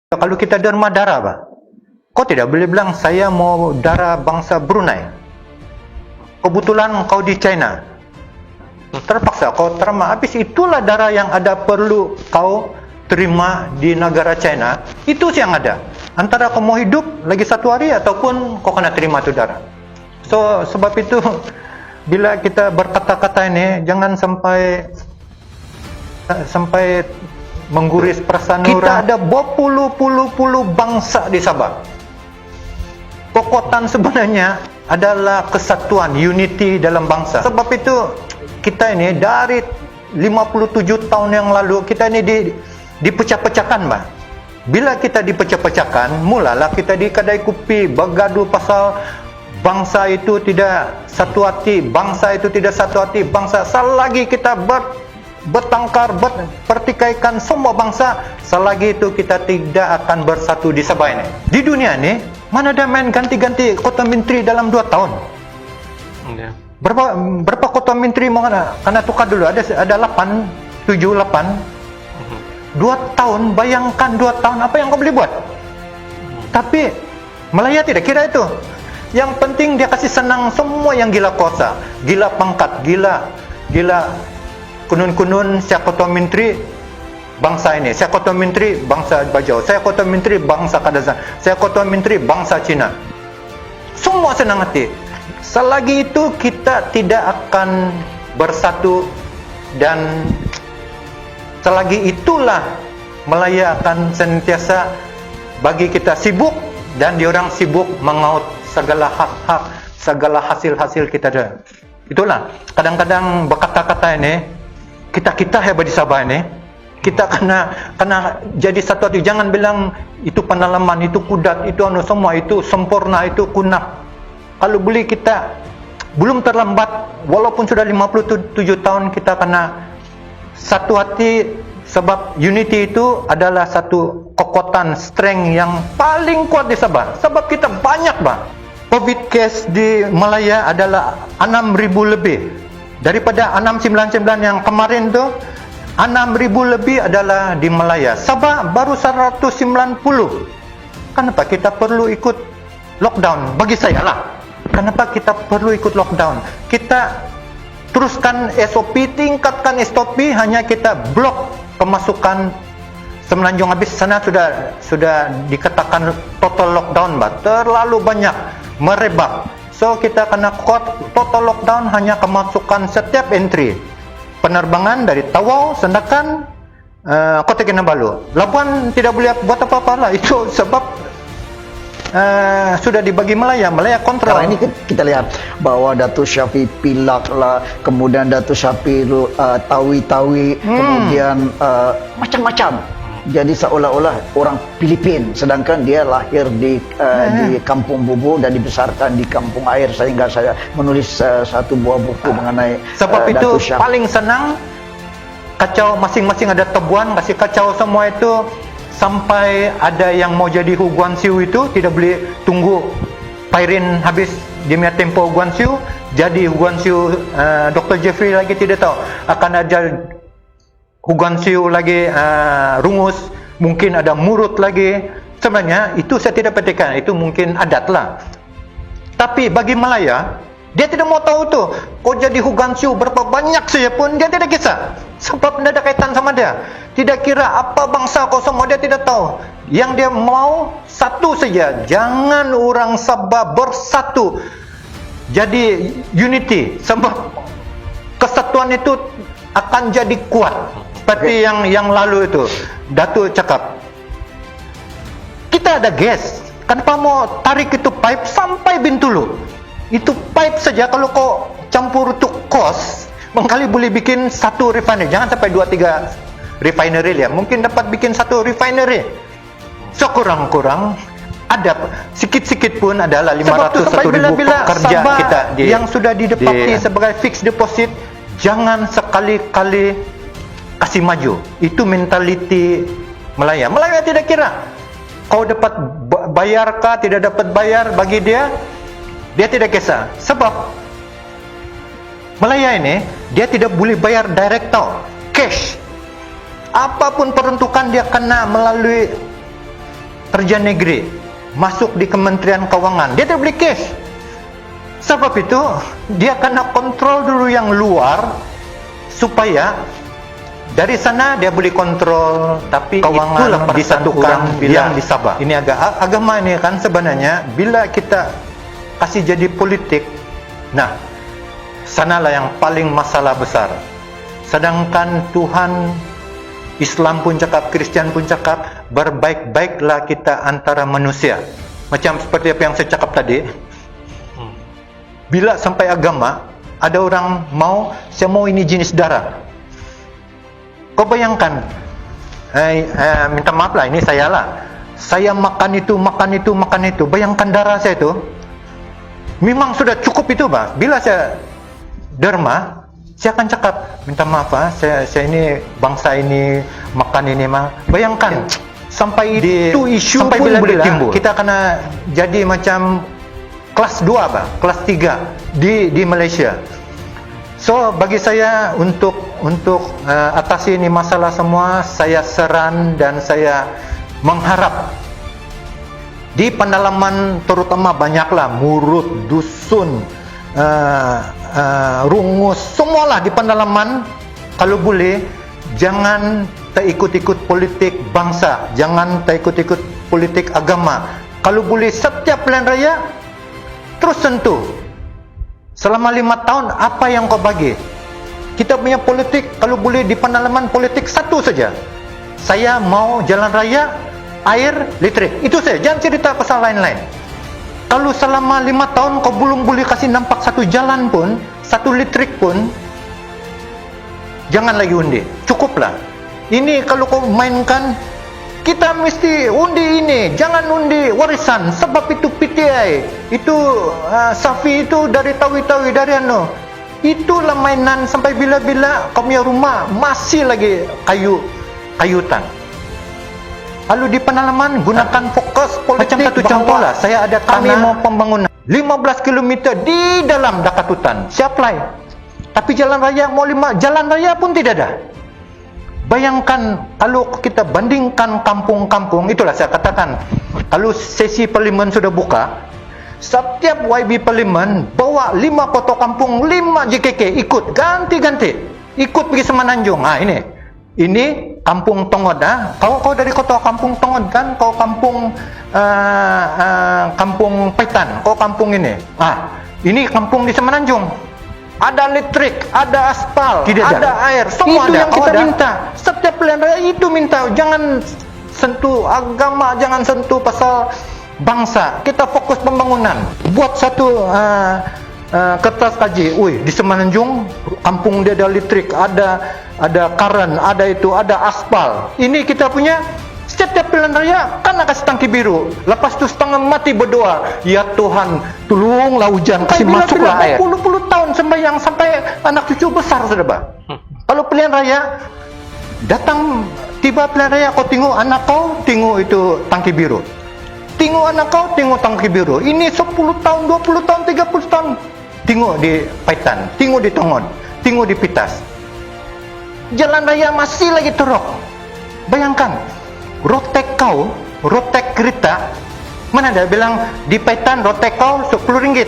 Kalau kita derma darah, Pak, kau tidak boleh bilang saya mau darah bangsa Brunei. Kebetulan kau di China, terpaksa kau terima. Habis itulah darah yang ada perlu kau terima di negara China. Itu yang ada. Antara kau mau hidup lagi satu hari ataupun kau kena terima tu darah. So sebab itu bila kita berkata-kata ini jangan sampai mengguris perasaan orang. Kita ada berpuluh-puluh bangsa di Sabah. Kekuatan sebenarnya adalah kesatuan, unity dalam bangsa. Sebab itu kita ini dari 57 tahun yang lalu kita ini dipecah-pecahkan, Mbak. Bila kita dipecah-pecahkan, mulalah kita di kedai kopi bergaduh pasal bangsa itu tidak satu hati, bangsa itu tidak satu hati, bangsa. Selagi kita bertengkar, pertikaikan semua bangsa, selagi itu kita tidak akan bersatu di Sabah ini. Di dunia ini, mana ada main ganti-ganti kota menteri dalam 2 tahun? Ya. Berapa kota menteri mau kena tukar dulu? Ada 8, 7, 8. 2 tahun, bayangkan 2 tahun apa yang kau boleh buat? Tapi Melaya tidak kira itu. Yang penting dia kasih senang semua yang gila kuasa, gila pangkat, gila kunun-kunun saya ketua menteri bangsa ini, saya ketua menteri bangsa Bajau, saya ketua menteri bangsa Kadazan, saya ketua menteri bangsa Cina. Semua senang hati. Selagi itu kita tidak akan bersatu, dan selagi itulah Melaya akan senantiasa bagi kita sibuk, dan diorang sibuk mengaut segala hak-hak, segala hasil-hasil kita ada. Itulah kadang-kadang berkata-kata ini kita hebat di Sabah ini, kita kena jadi satu hati. Jangan bilang itu pengalaman, itu kudat, itu semua itu sempurna, itu kunak. Kalau boleh kita belum terlambat, walaupun sudah 57 tahun kita kena satu hati, sebab unity itu adalah satu kekuatan, strength yang paling kuat di Sabah. Sebab kita banyak, Pak. COVID case di Melaya adalah 6,000 lebih. Daripada 699 yang kemarin tu, 6,000 lebih adalah di Melaya. Sabah baru 190. Kenapa kita perlu ikut lockdown? Bagi saya lah, kenapa kita perlu ikut lockdown? Kita teruskan SOP, tingkatkan SOP, hanya kita blok pemasukan Semenanjung. Habis sana sudah dikatakan total lockdown, Mbak. Terlalu banyak merebak. So kita kena kuat total lockdown, hanya kemasukan setiap entry penerbangan dari Tawau, Sandakan, Kota Kinabalu. Labuan tidak boleh buat apa-apa lah. Itu sebab sudah dibagi Melaya kontrol. Sekarang ini kita lihat bahwa Datuk Syafi pilak lah, kemudian Datuk Syafi tawi-tawi, kemudian macam-macam. Jadi seolah-olah orang Filipin, sedangkan dia lahir di Kampung Bubu dan dibesarkan di Kampung Air, sehingga saya menulis satu buah buku mengenai sebab itu Datuk Syafi. Paling senang kacau, masing-masing ada tebuan, kasih kacau semua itu sampai ada yang mau jadi Hu Guanxiu itu tidak boleh tunggu Pairin habis dia punya tempo Hu Guanxiu, jadi Hu Guanxiu. Dr. Jeffrey lagi tidak tahu akan ada Hu Guanxiu lagi, rungus, mungkin ada murut lagi. Sebenarnya itu saya tidak petikan, itu mungkin adat lah. Tapi bagi Melaya, dia tidak mau tahu tu. Kau jadi Hu Guanxiu berapa banyak saja pun dia tidak kisah, sebab tidak ada kaitan sama dia. Tidak kira apa bangsa kau semua, dia tidak tahu. Yang dia mau satu saja, jangan orang Sabah bersatu jadi unity, sebab kesatuan itu akan jadi kuat. Seperti yang lalu itu Datuk cakap, kita ada gas, kenapa mau tarik itu pipe sampai Bintulu? Itu pipe saja kalau kau campur itu kos, mengkali boleh bikin satu refinery. Jangan sampai 2-3 refinery ya, mungkin dapat bikin satu refinery. So kurang-kurang ada sikit-sikit pun adalah 500-1,000 pekerja kita yang sudah didapati sebagai fixed deposit. Jangan sekali-kali kasih maju. Itu mentaliti Melaya. Melaya tidak kira kau dapat bayar kah, tidak dapat bayar, bagi dia tidak kisah. Sebab Melaya ini dia tidak boleh bayar direct tau, cash. Apapun peruntukan dia kena melalui kerja negeri, masuk di Kementerian Keuangan, dia tak boleh cash. Sebab itu dia kena kontrol dulu yang luar, supaya dari sana dia boleh kontrol. Tapi keuangan disatukan yang di Sabah. Ini agama ini kan sebenarnya bila kita kasih jadi politik, nah sanalah yang paling masalah besar. Sedangkan Tuhan, Islam pun cakap, Kristian pun cakap, berbaik-baiklah kita antara manusia. Macam seperti apa yang saya cakap tadi. Bila sampai agama, ada orang saya mau ini jenis darah. Kau bayangkan, minta maaf lah, ini saya lah. Saya makan itu. Bayangkan darah saya itu, memang sudah cukup itu, Pak. Bila saya derma, saya akan cakap, minta maaf, saya ini bangsa ini makan ini mah. Bayangkan, sampai itu isu sampai pun boleh timbul. Kita kena jadi macam kelas 2, Pak, kelas 3 di Malaysia. So bagi saya untuk atasi ini masalah semua, saya seran dan saya mengharap di pendalaman, terutama banyaklah murut, dusun, rungus, semualah di pendalaman, kalau boleh jangan terikut-ikut politik bangsa, jangan terikut-ikut politik agama. Kalau boleh setiap pilihan raya terus sentuh. Selama 5 tahun apa yang kau bagi? Kita punya politik, kalau boleh di pendalaman politik satu saja. Saya mau jalan raya, air, listrik. Itu saja, jangan cerita pasal lain-lain. Kalau selama 5 tahun kau belum boleh kasih nampak satu jalan pun, satu listrik pun, jangan lagi undi. Cukuplah. Ini kalau kau mainkan, kita mesti undi ini, jangan undi warisan. Sebab itu PTI, itu Safi itu dari Tawi-Tawi, dari itulah mainan sampai bila-bila kau punya rumah masih lagi kayutan. Lalu di pendalaman gunakan fokus politik. Macam satu contoh lah, saya ada kami mau pembangunan 15 km di dalam dekat hutan, saya apply. Tapi jalan raya mau 5, jalan raya pun tidak ada. Bayangkan kalau kita bandingkan kampung-kampung, itulah saya katakan, kalau sesi parlimen sudah buka, setiap YB parlimen bawa 5 foto kampung, 5 JKK ikut, ganti-ganti ikut pergi Semenanjung. Ini kampung Tongod. Kau dari kota kampung Tongod kan, kau kampung kampung Paitan, kau kampung ini. Ini kampung di Semenanjung. Ada listrik, ada aspal, ada air, semua itu ada. Yang kita minta. Setiap pilihan raya itu minta. Jangan sentuh agama, jangan sentuh pasal bangsa. Kita fokus pembangunan. Buat satu kertas kaji. Di Semenanjung kampung dia ada listrik, ada karen, ada itu, ada aspal. Ini kita punya. Setiap pilihan raya kan kasih tangki biru. Lepas tu setengah mati berdoa, ya Tuhan tolonglah hujan, kasih masuklah air. Puluh tahun sembahyang sampai anak cucu besar sudah, Pak. Kalau pilihan raya datang, tiba pilihan raya, kau tengok anak kau, tengok itu tangki biru. Tengok anak kau, tengok tangki biru. Ini 10 tahun, 20 tahun, 30 tahun. Tengok di Paitan, tengok di Tongod, tengok di Pitas. Jalan raya masih lagi teruk. Bayangkan, rotek kereta, mana ada bilang di Paitan rotek kau RM10,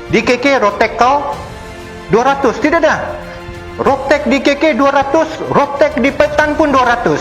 di KK rotek kau 200, tidak ada. Rotek di KK 200, rotek di Paitan pun 200.